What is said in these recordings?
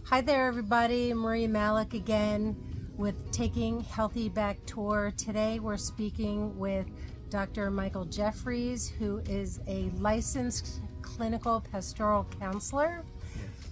Hi there, everybody. Maria Malec again with Taking Healthy Back Tour. Today we're speaking with Dr. Michael Jeffres, who is a licensed clinical pastoral counselor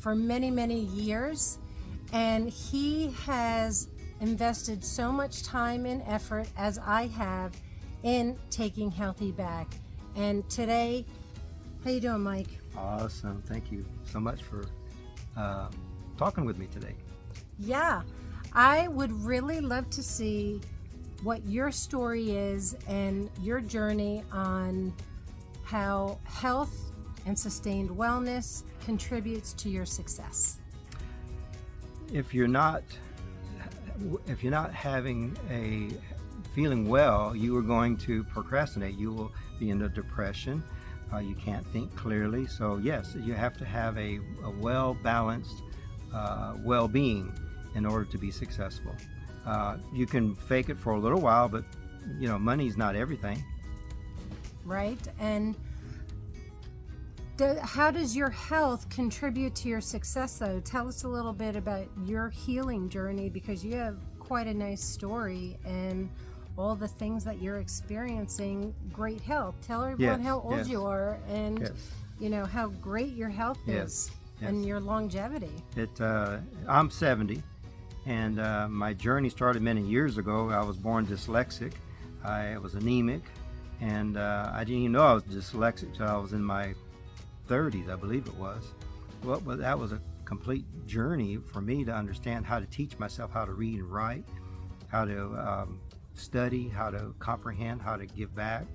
for many, many years. And he has invested so much time and effort, as I have, in taking healthy back. And today, how you doing, Mike? Awesome. Thank you so much for talking with me today. Yeah, I would really love to see what your story is and your journey on how health and sustained wellness contributes to your success. If you're not feeling well, you are going to procrastinate. You will be in a depression. You can't think clearly. So yes, you have to have a well-balanced well-being in order to be successful. You can fake it for a little while, but money's not everything. Right? And how does your health contribute to your success, though? Tell us a little bit about your healing journey, because you have quite a nice story and all the things that you're experiencing. Great health. Tell everyone how old you are and how great your health is and your longevity. I'm 70, and my journey started many years ago. I was born dyslexic. I was anemic, and I didn't even know I was dyslexic until I was in my 30s, I believe it was. Well, that was a complete journey for me to understand how to teach myself how to read and write, how to study, how to comprehend, how to give back.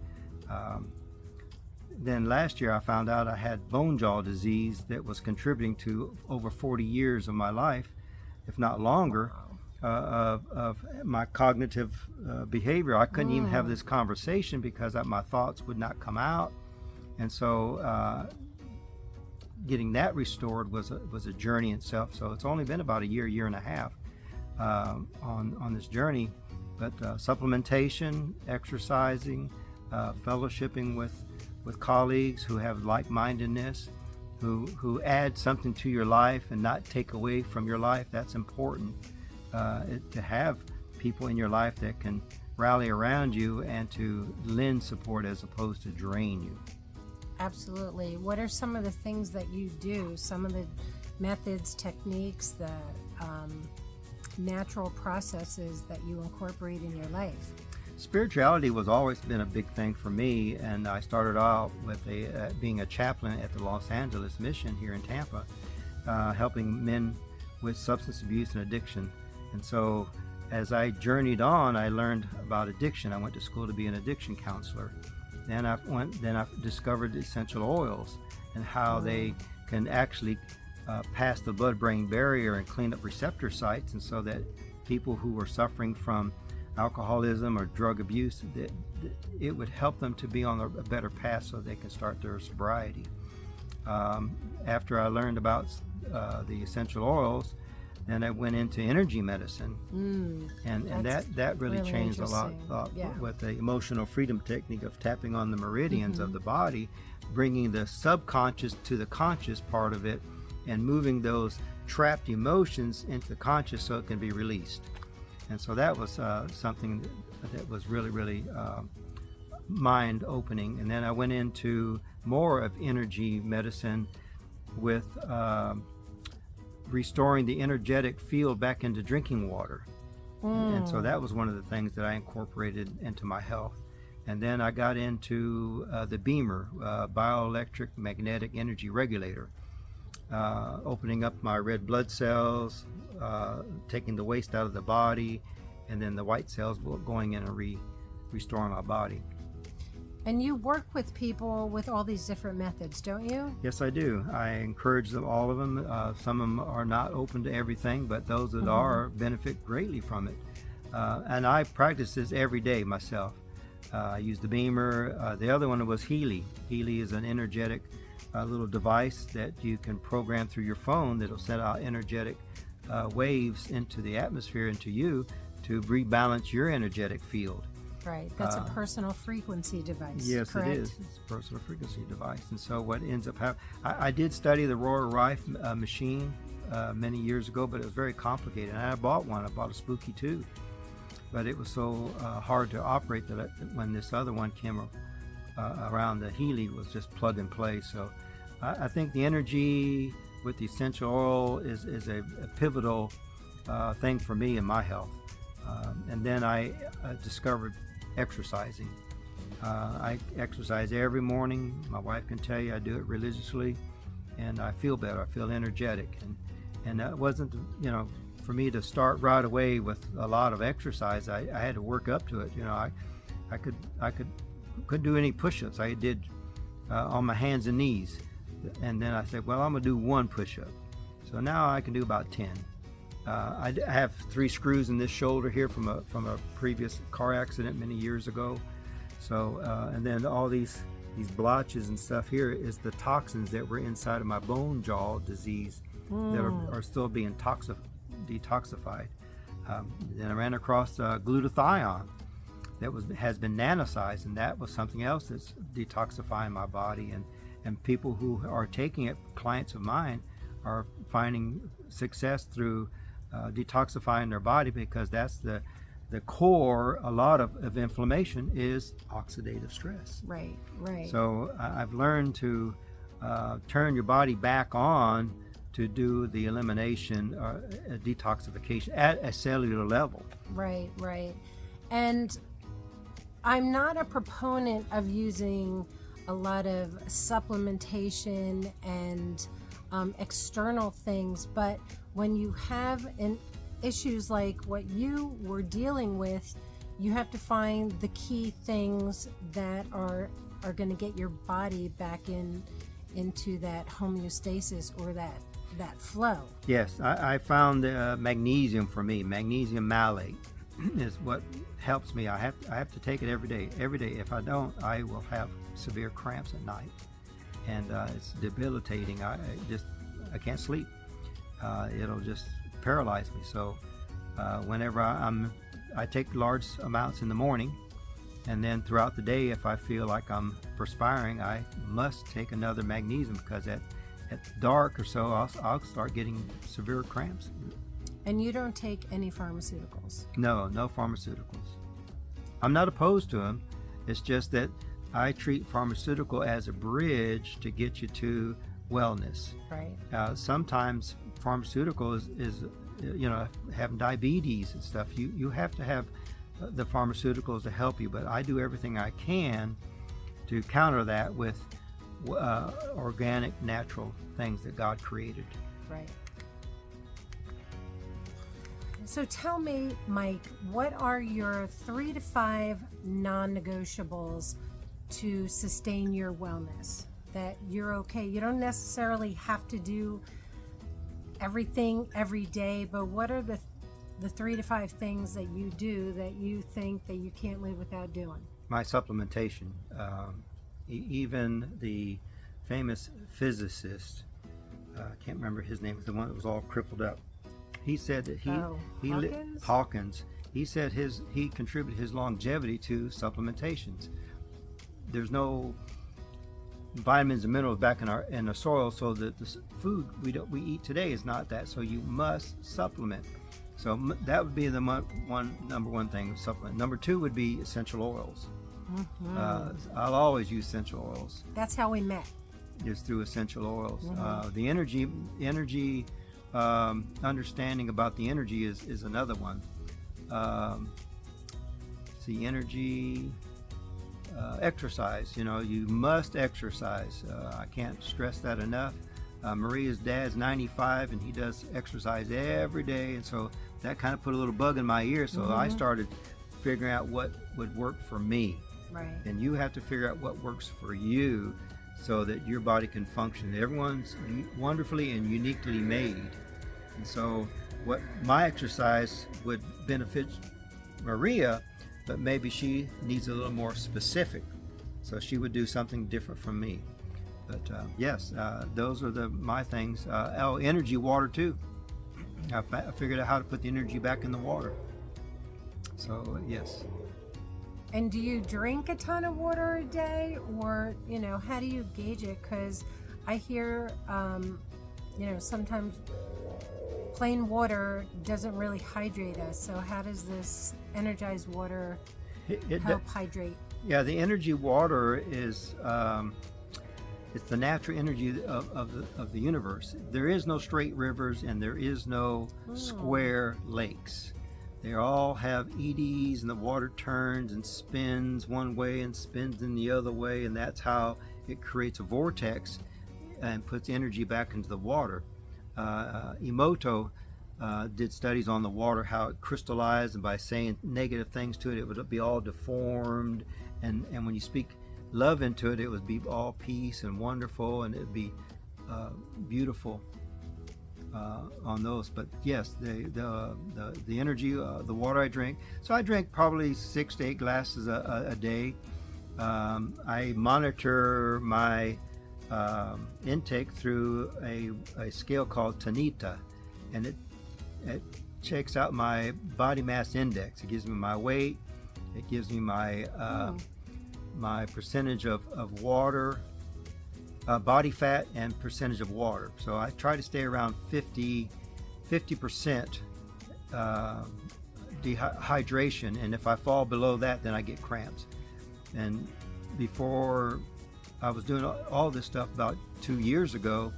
Then last year I found out I had bone jaw disease that was contributing to over 40 years of my life, if not longer, of my cognitive behavior. I couldn't even have this conversation because my thoughts would not come out. And so getting that restored was a journey in itself. So it's only been about a year and a half on this journey. But supplementation, exercising, fellowshipping with colleagues who have like-mindedness, who add something to your life and not take away from your life. That's important, to have people in your life that can rally around you and to lend support as opposed to drain you. Absolutely. What are some of the things that you do? Some of the methods, techniques, the natural processes that you incorporate in your life? Spirituality was always been a big thing for me, and I started out with being a chaplain at the Los Angeles Mission here in Tampa, helping men with substance abuse and addiction. And so as I journeyed on, I learned about addiction. I went to school to be an addiction counselor. Then I discovered essential oils and how they can actually pass the blood-brain barrier and clean up receptor sites, and so that people who were suffering from alcoholism or drug abuse, that it would help them to be on a better path so they can start their sobriety. After I learned about the essential oils, then I went into energy medicine, and that really changed a lot with the emotional freedom technique of tapping on the meridians of the body, bringing the subconscious to the conscious part of it, and moving those trapped emotions into the conscious so it can be released. And so that was something that was really, really mind-opening. And then I went into more of energy medicine with restoring the energetic field back into drinking water. And so that was one of the things that I incorporated into my health. And then I got into the Beamer, bioelectric magnetic energy regulator, opening up my red blood cells, taking the waste out of the body, and then the white cells going in and restoring my body. And you work with people with all these different methods, don't you? Yes, I do. I encourage them, all of them. Some of them are not open to everything, but those that are benefit greatly from it. And I practice this every day myself. I use the Beamer. The other one was Healy. Healy is an energetic little device that you can program through your phone that'll send out energetic waves into the atmosphere, into you, to rebalance your energetic field. Right, that's a personal frequency device. Yes, correct? It is. It's a personal frequency device. And so what ends up happening, I did study the Royal Rife machine many years ago, but it was very complicated. And I bought one. I bought a Spooky too, but it was so hard to operate that when this other one came around, the Healy was just plug and play. So I think the energy with the essential oil is a pivotal thing for me in my health. And then I discovered exercising. I exercise every morning. My wife can tell you I do it religiously, and I feel better. I feel energetic, and that wasn't, for me to start right away with a lot of exercise. I had to work up to it. I couldn't do any push-ups. I did on my hands and knees, and then I said, well, I'm gonna do one push-up. So now I can do about 10. I have 3 screws in this shoulder here from a previous car accident many years ago. So and then all these blotches and stuff here is the toxins that were inside of my bone jaw disease that are still being detoxified. Then I ran across glutathione that has been nanosized, and that was something else that's detoxifying my body. And people who are taking it, clients of mine, are finding success through detoxifying their body, because that's the core. A lot of inflammation is oxidative stress. Right. So I've learned to turn your body back on to do the elimination or detoxification at a cellular level. Right. And I'm not a proponent of using a lot of supplementation and external things, but when you have issues like what you were dealing with, you have to find the key things that are going to get your body back into that homeostasis or that flow. Yes, I found magnesium for me. Magnesium malate is what helps me. I have to take it every day. If I don't, I will have severe cramps at night, and it's debilitating. I can't sleep. It'll just paralyze me. So whenever I take large amounts in the morning, and then throughout the day, if I feel like I'm perspiring, I must take another magnesium, because at dark or so, I'll start getting severe cramps. And you don't take any pharmaceuticals? No pharmaceuticals. I'm not opposed to them. It's just that I treat pharmaceutical as a bridge to get you to wellness. Right. Sometimes pharmaceutical is having diabetes and stuff. You have to have the pharmaceuticals to help you, but I do everything I can to counter that with organic, natural things that God created. Right. So tell me, Mike, what are your 3 to 5 non-negotiables to sustain your wellness? That you're okay. You don't necessarily have to do everything every day, but what are the 3 to 5 things that you do that you think that you can't live without doing? My supplementation. Even the famous physicist, I can't remember his name, the one that was all crippled up. He said that Hawkins. He said he contributed his longevity to supplementations. There's no vitamins and minerals back in the soil, so that the food we eat today is not that. So you must supplement. So that would be the number one thing, supplement. Number 2 would be essential oils. Mm-hmm. I'll always use essential oils. That's how we met. Is through essential oils. Mm-hmm. The energy understanding about the energy is another one. Energy. Exercise. You must exercise. I can't stress that enough. Maria's dad's 95, and he does exercise every day, and so that kind of put a little bug in my ear. So I started figuring out what would work for me. Right. And you have to figure out what works for you, so that your body can function. Everyone's wonderfully and uniquely made, and so what my exercise would benefit Maria, but maybe she needs a little more specific, so she would do something different from me. But yes, those are my things. Energy, water too. I figured out how to put the energy back in the water. So yes. And do you drink a ton of water a day, or how do you gauge it? Because I hear sometimes plain water doesn't really hydrate us. So how does this energized water help hydrate? Yeah, the energy water is it's the natural energy of the universe. There is no straight rivers and there is no square lakes. They all have eddies, and the water turns and spins one way and spins in the other way, and that's how it creates a vortex and puts energy back into the water. Emoto did studies on the water, how it crystallized, and by saying negative things to it, it would be all deformed, and when you speak love into it, it would be all peace and wonderful, and it would be beautiful on those. But yes, the energy, the water I drink. So I drink probably 6 to 8 glasses a day. I monitor my intake through a scale called Tanita, and it checks out my body mass index. It gives me my weight. It gives me my my percentage of water, body fat, and percentage of water. So I try to stay around 50% dehydration, and if I fall below that, then I get cramps. And before I was doing all this stuff about 2 years ago,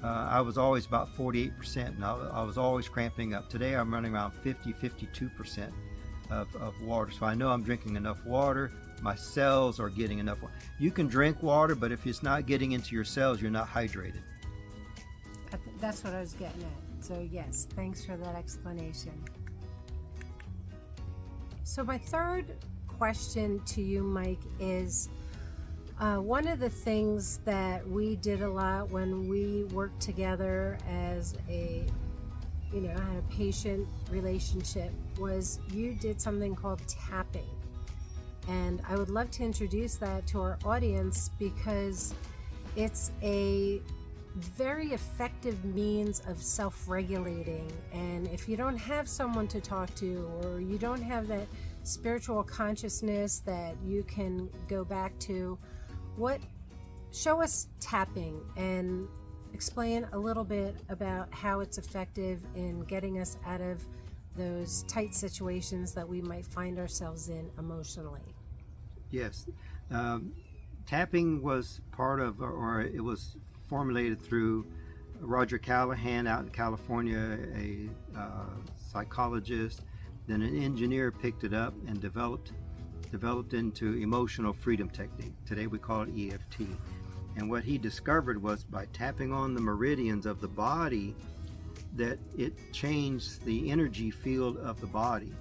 I was always about 48%, and I was always cramping up. Today I'm running around 52% of water. So I know I'm drinking enough water. My cells are getting enough water. You can drink water, but if it's not getting into your cells, you're not hydrated. That's what I was getting at. So yes, thanks for that explanation. So my third question to you, Mike, is one of the things that we did a lot when we worked together as a had a patient relationship was you did something called tapping. And I would love to introduce that to our audience because it's a very effective means of self-regulating. And if you don't have someone to talk to, or you don't have that spiritual consciousness that you can go back to, show us tapping and explain a little bit about how it's effective in getting us out of those tight situations that we might find ourselves in emotionally. Yes. Tapping was part of, or it was formulated through Roger Callahan out in California, a psychologist. Then an engineer picked it up and developed into emotional freedom technique. Today we call it EFT. And what he discovered was by tapping on the meridians of the body, that it changed the energy field of the body.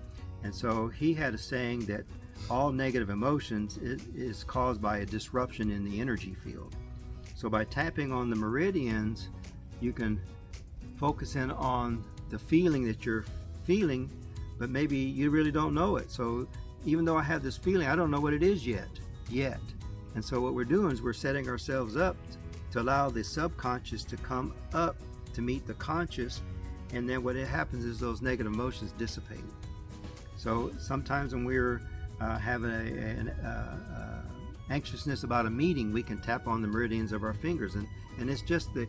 And so he had a saying that all negative emotions is caused by a disruption in the energy field. So by tapping on the meridians, you can focus in on the feeling that you're feeling, but maybe you really don't know it. So even though I have this feeling, I don't know what it is yet. And so what we're doing is we're setting ourselves up to allow the subconscious to come up to meet the conscious, and then what happens is those negative emotions dissipate. So sometimes when we're having an anxiousness about a meeting, we can tap on the meridians of our fingers, and it's just the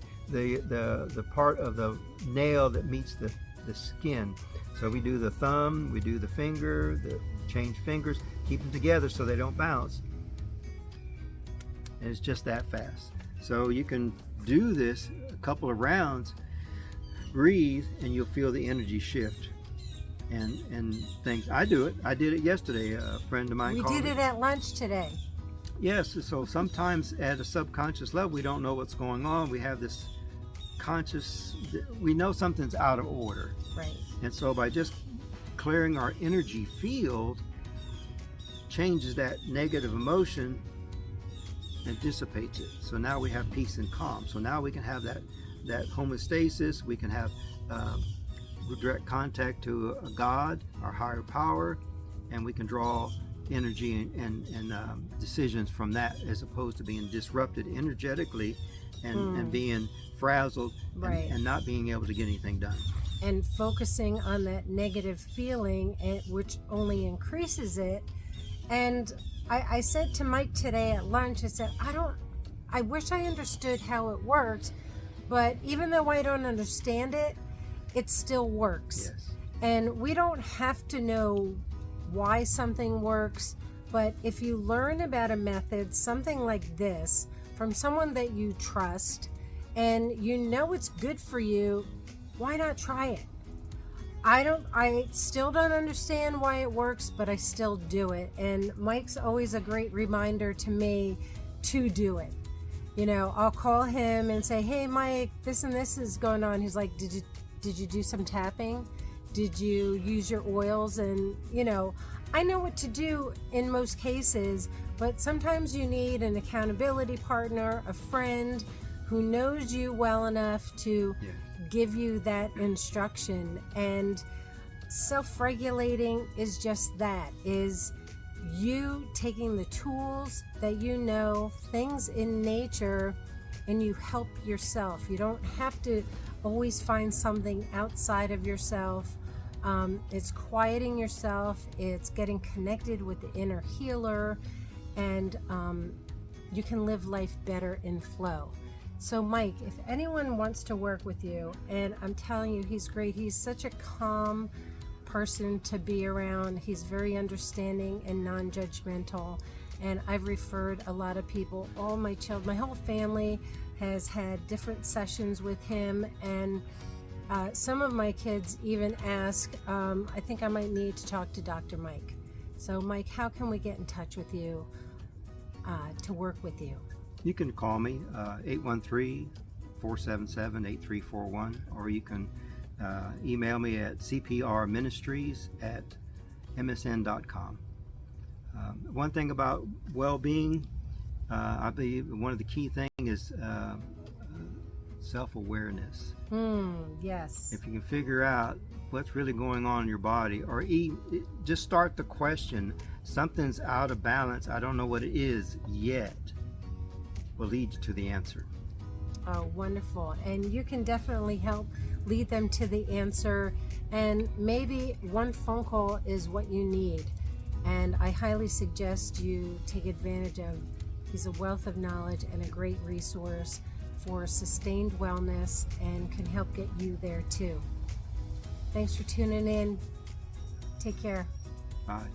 part of the nail that meets the skin. So we do the thumb, we do the finger, the change fingers, keep them together so they don't bounce. And it's just that fast. So you can do this a couple of rounds, breathe, and you'll feel the energy shift. And things. I do it. I did it yesterday. A friend of mine called me. We did it at lunch today. Yes. So sometimes at a subconscious level, we don't know what's going on. We have this conscious. We know something's out of order. Right. And so by just clearing our energy field, changes that negative emotion and dissipates it. So now we have peace and calm. So now we can have that homeostasis. We can have direct contact to a God, our higher power, and we can draw energy and decisions from that, as opposed to being disrupted energetically and being frazzled, right, and not being able to get anything done. And focusing on that negative feeling, which only increases it. And I said to Mike today at lunch, I said, I wish I understood how it works, But even though I don't understand it, it still works. Yes. And we don't have to know why something works, but if you learn about a method, something like this, from someone that you trust, and you know it's good for you, why not try it? I still don't understand why it works, but I still do it. And Mike's always a great reminder to me to do it. You know, I'll call him and say, "Hey Mike, this and this is going on." He's like, did you do some tapping? Did you use your oils? And you know, I know what to do in most cases, but sometimes you need an accountability partner, a friend who knows you well enough to give you that instruction. And self-regulating is just that, is you taking the tools that you know, things in nature, and you help yourself. You don't have to always find something outside of yourself. It's quieting yourself, it's getting connected with the inner healer, and you can live life better in flow. So Mike, if anyone wants to work with you, and I'm telling you, he's great. He's such a calm person to be around. He's very understanding and non-judgmental. And I've referred a lot of people, all my children, my whole family has had different sessions with him. And some of my kids even ask, I think I might need to talk to Dr. Mike. So Mike, how can we get in touch with you to work with you? You can call me 813-477-8341, or you can email me at cprministries@msn.com. One thing about well-being, I believe one of the key things is self-awareness. Yes. If you can figure out what's really going on in your body, or just start the question, something's out of balance, I don't know what it is yet, will lead you to the answer. Oh, wonderful. And you can definitely help lead them to the answer. And maybe one phone call is what you need. And I highly suggest you take advantage of. He's a wealth of knowledge and a great resource for sustained wellness, and can help get you there too. Thanks for tuning in. Take care. Bye.